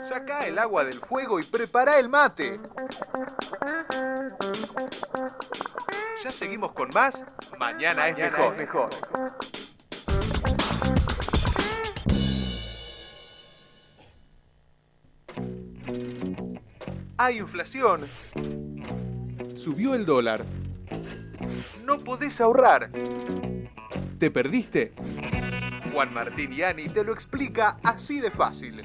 Sacá el agua del fuego y prepara el mate. Ya seguimos con más. Mañana es mejor. Hay inflación. Subió el dólar. No podés ahorrar. ¿Te perdiste? Juan Martín Yani te lo explica así de fácil.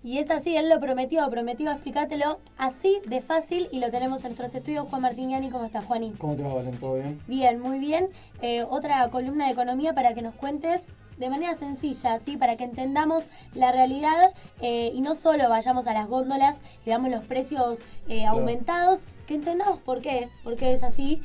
Y es así, él lo prometió explicártelo así de fácil y lo tenemos en nuestros estudios. Juan Martín Yani, ¿cómo estás, Juani? ¿Cómo te va, Valen? ¿Todo bien? Bien, muy bien. Otra columna de economía para que nos cuentes de manera sencilla, ¿sí? Para que entendamos la realidad y no solo vayamos a las góndolas y veamos los precios aumentados, que entendamos por qué es así.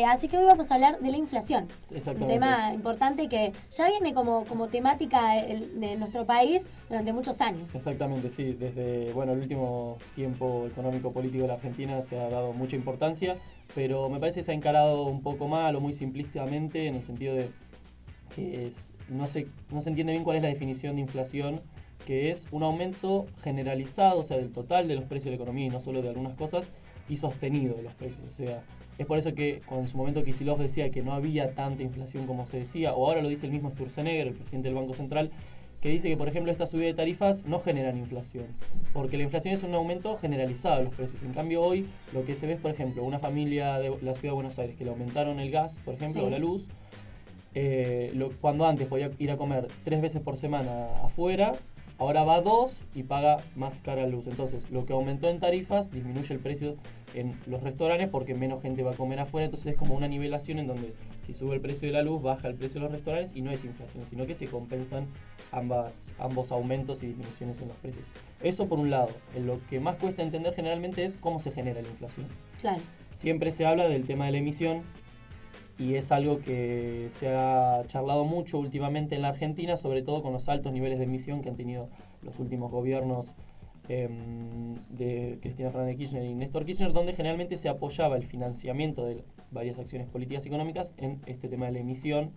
Así que hoy vamos a hablar de la inflación. Exactamente. Un tema importante que ya viene como temática de nuestro país durante muchos años. Exactamente, sí. Desde el último tiempo económico-político de la Argentina se ha dado mucha importancia, pero me parece que se ha encarado un poco mal o muy simplísticamente en el sentido de que no se entiende bien cuál es la definición de inflación, que es un aumento generalizado, o sea, del total de los precios de la economía y no solo de algunas cosas, y sostenido de los precios. O sea, es por eso que cuando en su momento Kicillof decía que no había tanta inflación como se decía, o ahora lo dice el mismo Sturzenegger, el presidente del Banco Central, que dice que, por ejemplo, esta subida de tarifas no generan inflación, porque la inflación es un aumento generalizado de los precios. En cambio, hoy lo que se ve es, por ejemplo, una familia de la ciudad de Buenos Aires que le aumentaron el gas, por ejemplo, o la luz, cuando antes podía ir a comer 3 veces por semana afuera, ahora va 2 y paga más cara la luz. Entonces, lo que aumentó en tarifas disminuye el precio en los restaurantes porque menos gente va a comer afuera. Entonces, es como una nivelación en donde si sube el precio de la luz, baja el precio de los restaurantes y no es inflación, sino que se compensan ambos aumentos y disminuciones en los precios. Eso por un lado. Lo que más cuesta entender generalmente es cómo se genera la inflación. Claro. Siempre se habla del tema de la emisión, y es algo que se ha charlado mucho últimamente en la Argentina, sobre todo con los altos niveles de emisión que han tenido los últimos gobiernos de Cristina Fernández de Kirchner y Néstor Kirchner, donde generalmente se apoyaba el financiamiento de varias acciones políticas y económicas en este tema de la emisión.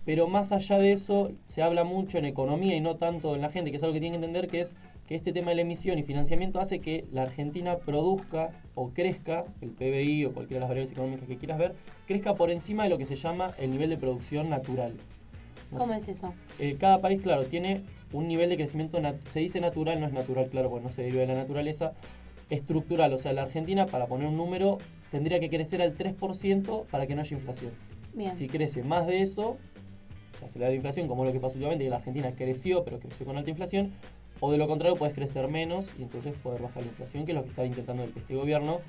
Pero más allá de eso, se habla mucho en economía y no tanto en la gente, que es algo que tienen que entender, que es que este tema de la emisión y financiamiento hace que la Argentina produzca o crezca, el PBI o cualquiera de las variables económicas que quieras ver, crezca por encima de lo que se llama el nivel de producción natural. ¿Cómo es eso? Cada país, claro, tiene un nivel de crecimiento, se dice natural, no es natural, claro, porque no se deriva de la naturaleza, estructural. O sea, la Argentina, para poner un número, tendría que crecer al 3% para que no haya inflación. Bien. Si crece más de eso, se acelera la inflación, como es lo que pasó últimamente, que la Argentina creció, pero creció con alta inflación. O de lo contrario, puedes crecer menos y entonces poder bajar la inflación, que es lo que está intentando este gobierno,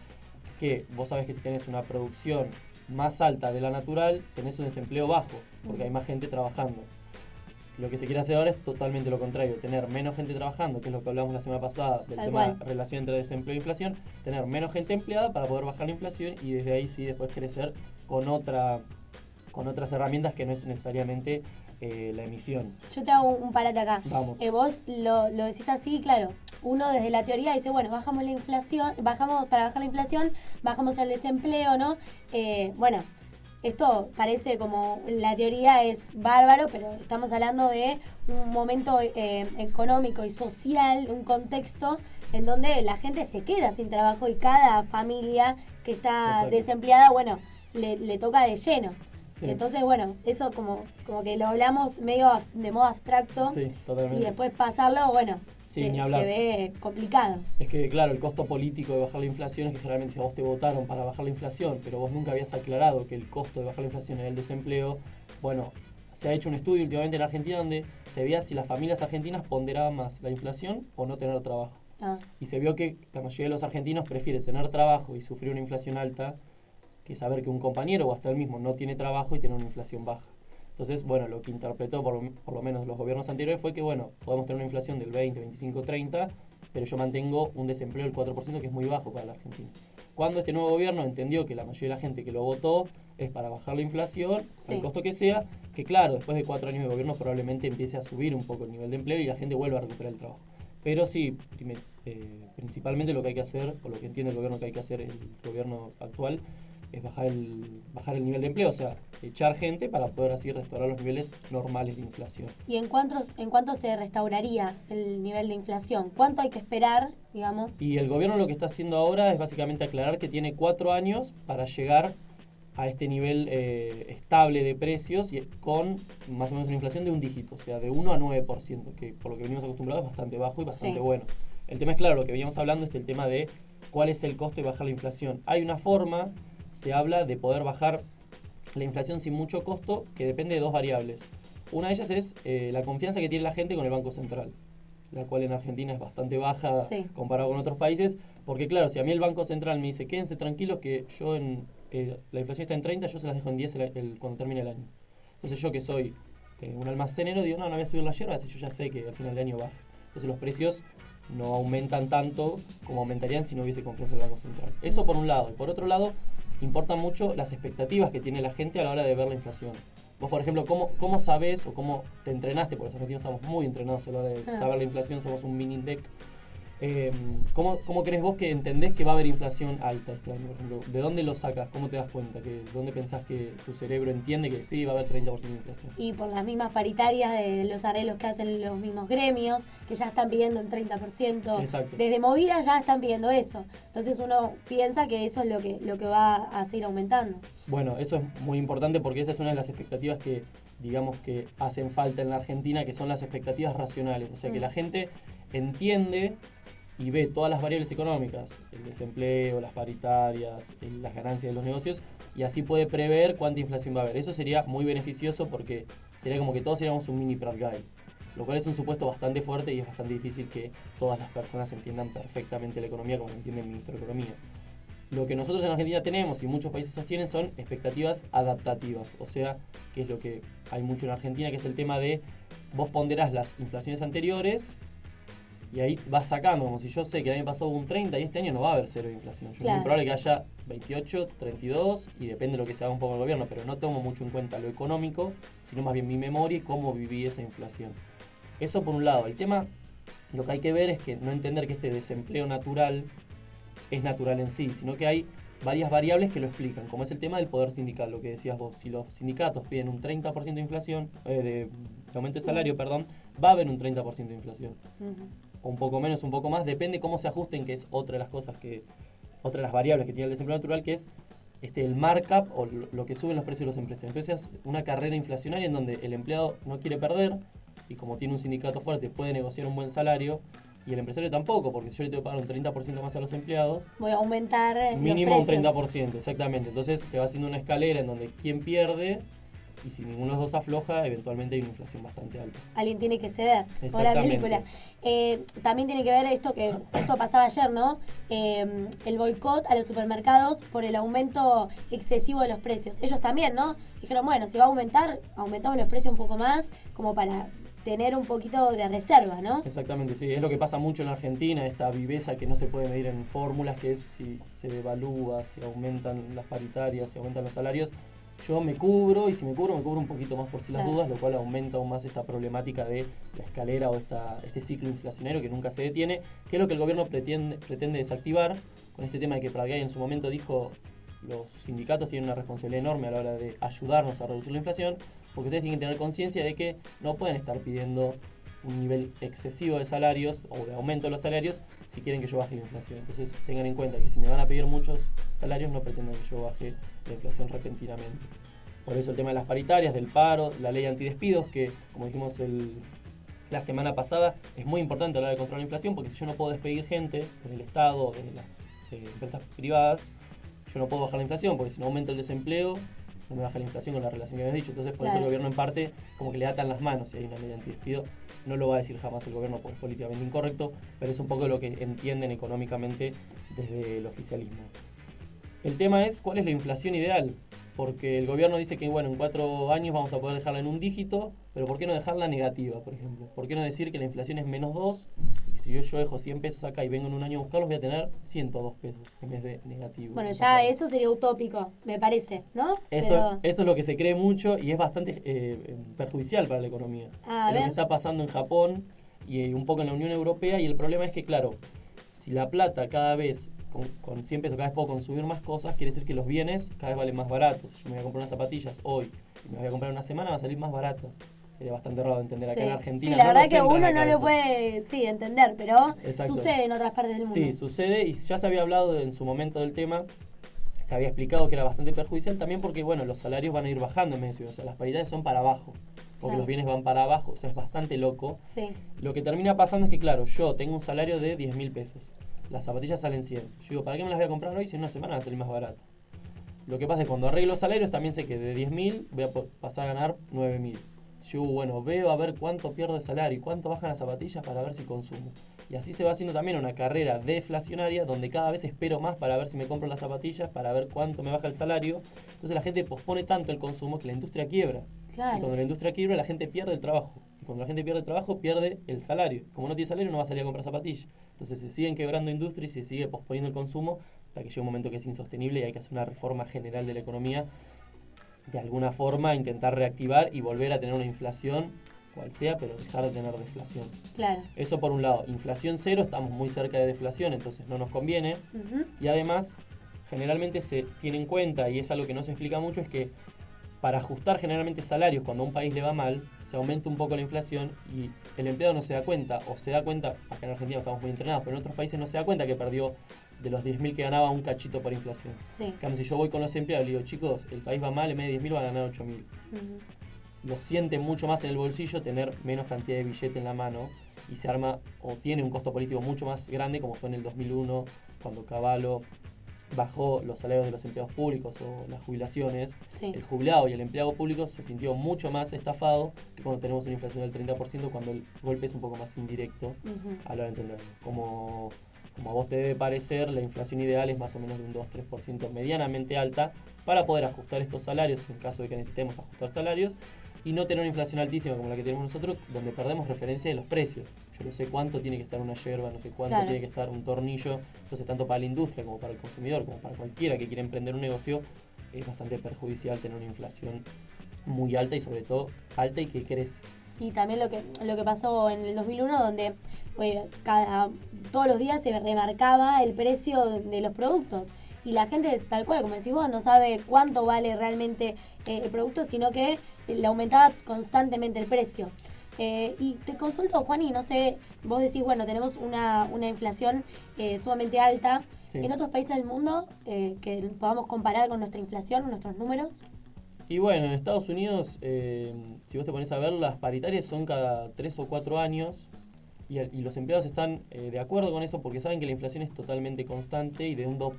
que vos sabés que si tenés una producción más alta de la natural, tenés un desempleo bajo, porque hay más gente trabajando. Lo que se quiere hacer ahora es totalmente lo contrario, tener menos gente trabajando, que es lo que hablamos la semana pasada del tema de relación entre desempleo e inflación, tener menos gente empleada para poder bajar la inflación y desde ahí sí después crecer con otras herramientas que no es necesariamente la emisión. Yo te hago un parate acá. Vamos. Vos lo decís así, claro. Uno desde la teoría dice, bueno, bajamos la inflación, para bajar la inflación, bajamos el desempleo, ¿no? Bueno, esto parece como la teoría es bárbaro, pero estamos hablando de un momento económico y social, un contexto en donde la gente se queda sin trabajo y cada familia que está desempleada, bueno, le toca de lleno. Sí. Entonces, bueno, eso como que lo hablamos medio de modo abstracto. Sí, totalmente. Y después pasarlo, bueno, sí, se ve complicado. Es que, claro, el costo político de bajar la inflación es que generalmente si a vos te votaron para bajar la inflación, pero vos nunca habías aclarado que el costo de bajar la inflación era el desempleo, bueno, se ha hecho un estudio últimamente en Argentina donde se veía si las familias argentinas ponderaban más la inflación o no tener trabajo. Y se vio que la mayoría de los argentinos prefiere tener trabajo y sufrir una inflación alta que saber que un compañero o hasta él mismo no tiene trabajo y tener una inflación baja. Entonces, bueno, lo que interpretó por lo menos los gobiernos anteriores fue que, bueno, podemos tener una inflación del 20, 25, 30, pero yo mantengo un desempleo del 4% que es muy bajo para la Argentina. cuando este nuevo gobierno entendió que la mayoría de la gente que lo votó es para bajar la inflación, Sí. al costo que sea, que claro, después de 4 años de gobierno probablemente empiece a subir un poco el nivel de empleo y la gente vuelva a recuperar el trabajo. Pero sí, principalmente lo que hay que hacer, o lo que entiende el gobierno que hay que hacer, el gobierno actual, es bajar el nivel de empleo, o sea, echar gente para poder así restaurar los niveles normales de inflación. ¿Y en cuánto se restauraría el nivel de inflación? ¿Cuánto hay que esperar, digamos? Y el gobierno lo que está haciendo ahora es básicamente aclarar que tiene 4 años para llegar a este nivel estable de precios y con más o menos una inflación de un dígito, o sea, de 1 a 9%, que por lo que venimos acostumbrados es bastante bajo y bastante Sí. bueno. El tema es claro, lo que veníamos hablando es el tema de cuál es el costo de bajar la inflación. Hay una forma, se habla de poder bajar la inflación sin mucho costo, que depende de 2 variables. Una de ellas es la confianza que tiene la gente con el Banco Central, la cual en Argentina es bastante baja Sí. comparado con otros países, porque claro, si a mí el Banco Central me dice, quédense tranquilos que yo la inflación está en 30, yo se las dejo en 10 cuando termine el año. Entonces yo que soy un almacenero, digo, no voy a subir la yerba, si yo ya sé que al final del año baja. Entonces los precios no aumentan tanto como aumentarían si no hubiese confianza en el Banco Central. Eso por un lado. Y por otro lado, importan mucho las expectativas que tiene la gente a la hora de ver la inflación. Vos, por ejemplo, ¿cómo sabés o cómo te entrenaste? Porque los argentinos estamos muy entrenados a la hora de saber la inflación, somos un mini deck. ¿Cómo crees vos que entendés que va a haber inflación alta este año? Por ejemplo, ¿de dónde lo sacas? ¿Cómo te das cuenta? ¿Dónde pensás que tu cerebro entiende que sí va a haber 30% de inflación? Y por las mismas paritarias de los arreglos que hacen los mismos gremios, que ya están pidiendo el 30%. Exacto. Desde Movida ya están pidiendo eso. Entonces uno piensa que eso es lo que va a seguir aumentando. Bueno, eso es muy importante porque esa es una de las expectativas que, digamos, que hacen falta en la Argentina, que son las expectativas racionales. O sea, que la gente entiende y ve todas las variables económicas, el desempleo, las paritarias, las ganancias de los negocios, y así puede prever cuánta inflación va a haber. Eso sería muy beneficioso porque sería como que todos seríamos un mini Pratt Guy, lo cual es un supuesto bastante fuerte y es bastante difícil que todas las personas entiendan perfectamente la economía como entiende el ministro de Economía. Lo que nosotros en Argentina tenemos y muchos países sostienen son expectativas adaptativas, o sea, que es lo que hay mucho en Argentina, que es el tema de vos ponderás las inflaciones anteriores y ahí vas sacando, como si yo sé que el año pasado hubo un 30 y este año no va a haber cero de inflación. Es muy probable que haya 28, 32 y depende de lo que se haga un poco el gobierno, pero no tomo mucho en cuenta lo económico, sino más bien mi memoria y cómo viví esa inflación. Eso por un lado. El tema, lo que hay que ver es que no entender que este desempleo natural es natural en sí, sino que hay varias variables que lo explican, como es el tema del poder sindical, lo que decías vos. Si los sindicatos piden un 30% de inflación, de aumento de salario, perdón, va a haber un 30% de inflación. O un poco menos, un poco más, depende cómo se ajusten, que es otra de las cosas otra de las variables que tiene el desempleo natural, que es el markup o lo que suben los precios de los empresarios. Entonces es una carrera inflacionaria en donde el empleado no quiere perder y como tiene un sindicato fuerte puede negociar un buen salario y el empresario tampoco, porque si yo le tengo que pagar un 30% más a los empleados, voy a aumentar mínimo los un precios. 30%, exactamente. Entonces se va haciendo una escalera en donde quien pierde y si ninguno de los dos afloja, eventualmente hay una inflación bastante alta. Alguien tiene que ceder. Como la Exactamente. película. También tiene que ver esto pasaba ayer, ¿no? El boicot a los supermercados por el aumento excesivo de los precios. Ellos también, ¿no? Dijeron, bueno, si va a aumentar, aumentamos los precios un poco más, como para tener un poquito de reserva, ¿no? Exactamente, sí. Es lo que pasa mucho en Argentina, esta viveza que no se puede medir en fórmulas, que es si se devalúa, si aumentan las paritarias, si aumentan los salarios. Yo me cubro, y si me cubro un poquito más por si las dudas, lo cual aumenta aún más esta problemática de la escalera o este ciclo inflacionario que nunca se detiene, que es lo que el gobierno pretende desactivar con este tema de que Pradgay en su momento dijo los sindicatos tienen una responsabilidad enorme a la hora de ayudarnos a reducir la inflación, porque ustedes tienen que tener conciencia de que no pueden estar pidiendo un nivel excesivo de salarios o de aumento de los salarios si quieren que yo baje la inflación. Entonces tengan en cuenta que si me van a pedir muchos salarios no pretendan que yo baje la inflación repentinamente. Por eso el tema de las paritarias, del paro, la ley antidespidos, que como dijimos la semana pasada, es muy importante a la hora de controlar la inflación, porque si yo no puedo despedir gente del Estado, de las empresas privadas, yo no puedo bajar la inflación, porque si no aumenta el desempleo, no me baja la inflación con la relación que habías dicho. Entonces por eso el gobierno en parte como que le atan las manos si hay una ley antidespido. No lo va a decir jamás el gobierno porque es políticamente incorrecto, pero es un poco lo que entienden económicamente desde el oficialismo. El tema es cuál es la inflación ideal, porque el gobierno dice que bueno, en 4 años vamos a poder dejarla en un dígito, pero ¿por qué no dejarla negativa, por ejemplo? ¿Por qué no decir que la inflación es -2 y Y si yo dejo 100 pesos acá y vengo en un año a buscarlos, voy a tener 102 pesos en vez de negativo. Bueno, ya eso sería utópico, me parece, ¿no? Eso es lo que se cree mucho y es bastante perjudicial para la economía. A Es lo ver. que está pasando en Japón y un poco en la Unión Europea, y el problema es que, claro, si la plata cada vez, con 100 pesos cada vez puedo consumir más cosas, quiere decir que los bienes cada vez valen más baratos. Yo me voy a comprar unas zapatillas hoy y me las voy a comprar una semana, va a salir más barato. Sería bastante raro de entender acá en Argentina. Sí, la no verdad nos que entra en uno la no lo cabeza. puede entender, pero Exacto. sucede en otras partes del mundo. Sí, sucede, y ya se había hablado en su momento del tema, se había explicado que era bastante perjudicial también porque, bueno, los salarios van a ir bajando en medio, o sea, las paridades son para abajo, porque Claro. los bienes van para abajo, o sea, es bastante loco. Sí, Lo que termina pasando es que, claro, yo tengo un salario de 10.000 pesos, las zapatillas salen 100. Yo digo, ¿para qué me las voy a comprar hoy si en una semana va a salir más barata? Lo que pasa es que cuando arreglo salarios también sé que de 10.000 voy a pasar a ganar 9.000. Yo, bueno, veo a ver cuánto pierdo de salario y cuánto bajan las zapatillas para ver si consumo. Y así se va haciendo también una carrera deflacionaria donde cada vez espero más para ver si me compro las zapatillas, para ver cuánto me baja el salario. Entonces la gente pospone tanto el consumo que la industria quiebra. claro. Y cuando la industria quiebra, la gente pierde el trabajo. Y cuando la gente pierde el trabajo, pierde el salario. Como no tiene salario, no va a salir a comprar zapatillas. Entonces se siguen quebrando industrias y se sigue posponiendo el consumo hasta que llega un momento que es insostenible y hay que hacer una reforma general de la economía. De alguna forma intentar reactivar y volver a tener una inflación, cual sea, pero dejar de tener deflación. Claro. Eso por un lado. Inflación cero, estamos muy cerca de deflación, entonces no nos conviene. Ujú. Y además, generalmente se tiene en cuenta, y es algo que no se explica mucho, es que para ajustar generalmente salarios cuando a un país le va mal, se aumenta un poco la inflación y el empleado no se da cuenta, o se da cuenta, acá en Argentina estamos muy entrenados, pero en otros países no se da cuenta que perdió de los 10.000 que ganaba un cachito por inflación. Sí. En cambio, si yo voy con los empleados y le digo, chicos, el país va mal, en vez de 10.000 va a ganar 8.000. Ujú. Lo siente mucho más en el bolsillo tener menos cantidad de billete en la mano y se arma o tiene un costo político mucho más grande, como fue en el 2001 cuando Cavallo bajó los salarios de los empleados públicos o las jubilaciones. Sí. El jubilado y el empleado público se sintió mucho más estafado que cuando tenemos una inflación del 30%, cuando el golpe es un poco más indirecto Ujú. a la hora de entenderlo. Como a vos te debe parecer, la inflación ideal es más o menos de un 2-3% medianamente alta para poder ajustar estos salarios en caso de que necesitemos ajustar salarios y no tener una inflación altísima como la que tenemos nosotros, donde perdemos referencia de los precios. Yo no sé cuánto tiene que estar una yerba, no sé cuánto Claro. tiene que estar un tornillo. Entonces, tanto para la industria como para el consumidor, como para cualquiera que quiera emprender un negocio, es bastante perjudicial tener una inflación muy alta y sobre todo alta y que crece. Y también lo que pasó en el 2001, donde todos los días se remarcaba el precio de los productos. Y la gente, tal cual, como decís vos, no sabe cuánto vale realmente el producto, sino que le aumentaba constantemente el precio. Y te consulto, Juan, y no sé, vos decís, bueno, tenemos una inflación sumamente alta. Sí. ¿En otros países del mundo que podamos comparar con nuestra inflación, nuestros números? Y bueno, en Estados Unidos, si vos te pones a ver, las paritarias son cada 3 o 4 años y los empleados están de acuerdo con eso porque saben que la inflación es totalmente constante y de un 2%.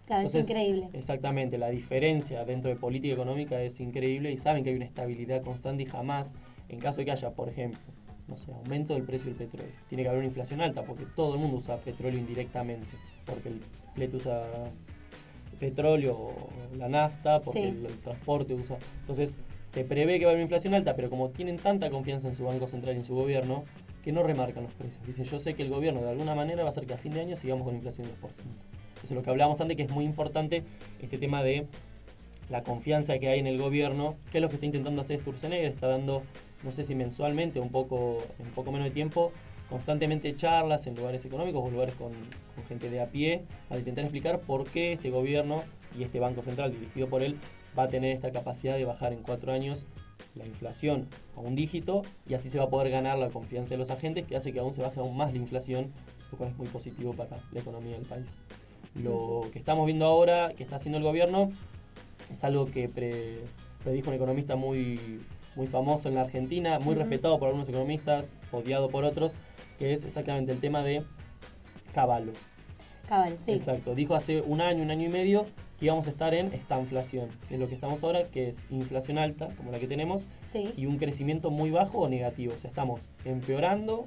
Claro, Entonces, es increíble. Exactamente, la diferencia dentro de política económica es increíble y saben que hay una estabilidad constante y jamás, en caso de que haya, por ejemplo, no sé, aumento del precio del petróleo, tiene que haber una inflación alta porque todo el mundo usa petróleo indirectamente, porque el flete usa petróleo o la nafta, porque Sí. el transporte usa. Entonces, se prevé que va a haber una inflación alta, pero como tienen tanta confianza en su Banco Central y en su gobierno, que no remarcan los precios. Dicen, yo sé que el gobierno de alguna manera va a hacer que a fin de año sigamos con inflación del 2%. Entonces, lo que hablábamos antes, que es muy importante, este tema de la confianza que hay en el gobierno, que es lo que está intentando hacer Sturzenegger, está dando, no sé si mensualmente o en un poco menos de tiempo, constantemente charlas en lugares económicos o lugares con gente de a pie, para intentar explicar por qué este gobierno y este Banco Central dirigido por él va a tener esta capacidad de bajar en 4 años la inflación a un dígito y así se va a poder ganar la confianza de los agentes, que hace que aún se baje aún más la inflación, lo cual es muy positivo para la economía del país. Lo que estamos viendo ahora, que está haciendo el gobierno, es algo que predijo un economista muy famoso en la Argentina, muy respetado por algunos economistas, odiado por otros, que es exactamente el tema de Cavallo. Cabal, sí. Exacto, dijo hace un año y medio que íbamos a estar en estanflación, que es lo que estamos ahora, que es inflación alta, como la que tenemos, Sí. y un crecimiento muy bajo o negativo. O sea, estamos empeorando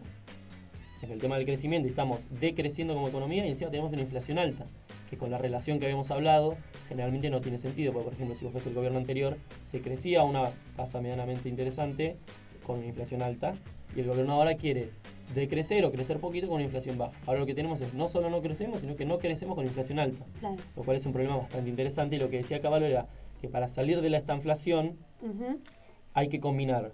en el tema del crecimiento y estamos decreciendo como economía y encima tenemos una inflación alta, que con la relación que habíamos hablado generalmente no tiene sentido, porque por ejemplo si vos ves el gobierno anterior, se crecía a una tasa medianamente interesante con una inflación alta y el gobierno ahora quiere de crecer o crecer poquito con una inflación baja. Ahora lo que tenemos es, no solo no crecemos, sino que no crecemos con inflación alta, Claro. lo cual es un problema bastante interesante. Y lo que decía Cavallo era que para salir de esta inflación Ujú. hay que combinar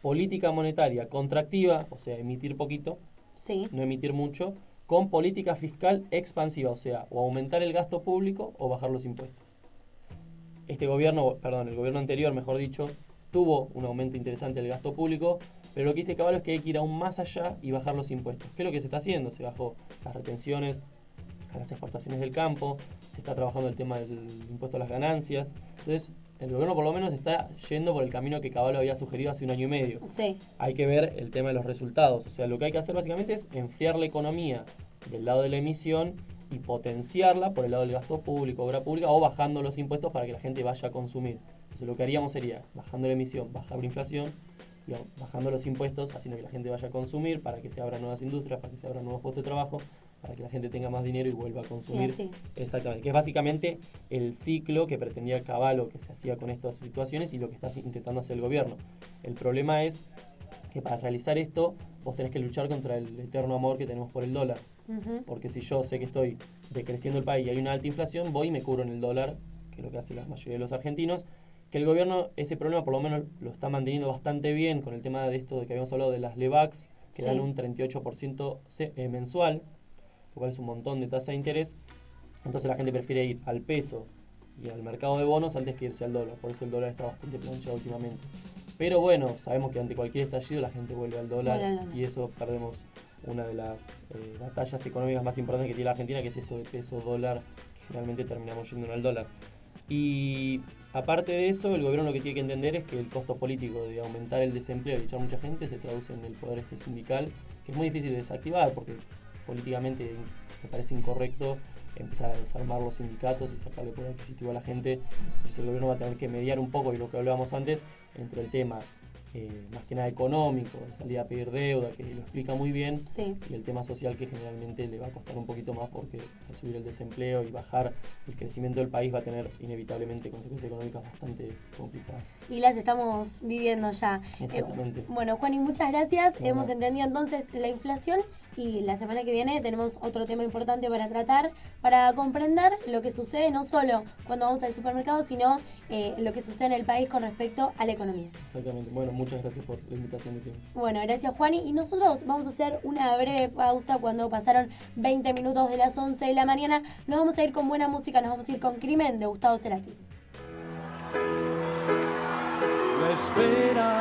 política monetaria contractiva, o sea, emitir poquito, Sí. no emitir mucho, con política fiscal expansiva, o sea, o aumentar el gasto público o bajar los impuestos. El gobierno anterior, mejor dicho, tuvo un aumento interesante del gasto público, pero lo que dice Cavallo es que hay que ir aún más allá y bajar los impuestos. ¿Qué es lo que se está haciendo? Se bajó las retenciones a las exportaciones del campo, se está trabajando el tema del impuesto a las ganancias. Entonces, el gobierno por lo menos está yendo por el camino que Cavallo había sugerido hace 1 año y medio. Sí. Hay que ver el tema de los resultados. O sea, lo que hay que hacer básicamente es enfriar la economía del lado de la emisión y potenciarla por el lado del gasto público, obra pública, o bajando los impuestos para que la gente vaya a consumir. Entonces lo que haríamos sería, bajando la emisión, bajar la inflación, y bajando los impuestos, haciendo que la gente vaya a consumir, para que se abran nuevas industrias, para que se abran nuevos puestos de trabajo, para que la gente tenga más dinero y vuelva a consumir. Sí, Exactamente, que es básicamente el ciclo que pretendía Cavallo, que se hacía con estas situaciones, y lo que está intentando hacer el gobierno. El problema es que para realizar esto, vos tenés que luchar contra el eterno amor que tenemos por el dólar. Ujú. Porque si yo sé que estoy decreciendo el país y hay una alta inflación, voy y me cubro en el dólar, que es lo que hace la mayoría de los argentinos, que el gobierno ese problema por lo menos lo está manteniendo bastante bien con el tema de esto de que habíamos hablado de las LEVAX, que Sí. dan un 38% mensual, lo cual es un montón de tasa de interés. Entonces la gente prefiere ir al peso y al mercado de bonos antes que irse al dólar, por eso el dólar está bastante planchado últimamente. Pero bueno, sabemos que ante cualquier estallido la gente vuelve al dólar, Bueno. y eso perdemos una de las batallas económicas más importantes que tiene la Argentina, que es esto de peso-dólar, que generalmente terminamos yendo al dólar. Y aparte de eso, el gobierno lo que tiene que entender es que el costo político de aumentar el desempleo y echar mucha gente se traduce en el poder sindical, que es muy difícil de desactivar, porque políticamente me parece incorrecto empezar a desarmar los sindicatos y sacarle poder adquisitivo a la gente. Entonces el gobierno va a tener que mediar un poco, y lo que hablábamos antes, entre el tema más que nada económico, de salir a pedir deuda, que lo explica muy bien, Sí. y el tema social, que generalmente le va a costar un poquito más, porque al subir el desempleo y bajar el crecimiento del país va a tener inevitablemente consecuencias económicas bastante complicadas. Y las estamos viviendo ya. Exactamente. Bueno, Juani, muchas gracias. No, Hemos no. entendido entonces la inflación, y la semana que viene tenemos otro tema importante para tratar, para comprender lo que sucede no solo cuando vamos al supermercado, sino lo que sucede en el país con respecto a la economía. Exactamente. Bueno, muchas gracias por la invitación de siempre. Bueno, gracias, Juani. Y nosotros vamos a hacer una breve pausa cuando pasaron 20 minutos de las 11 de la mañana. Nos vamos a ir con buena música, nos vamos a ir con Crimen de Gustavo Cerati. La espera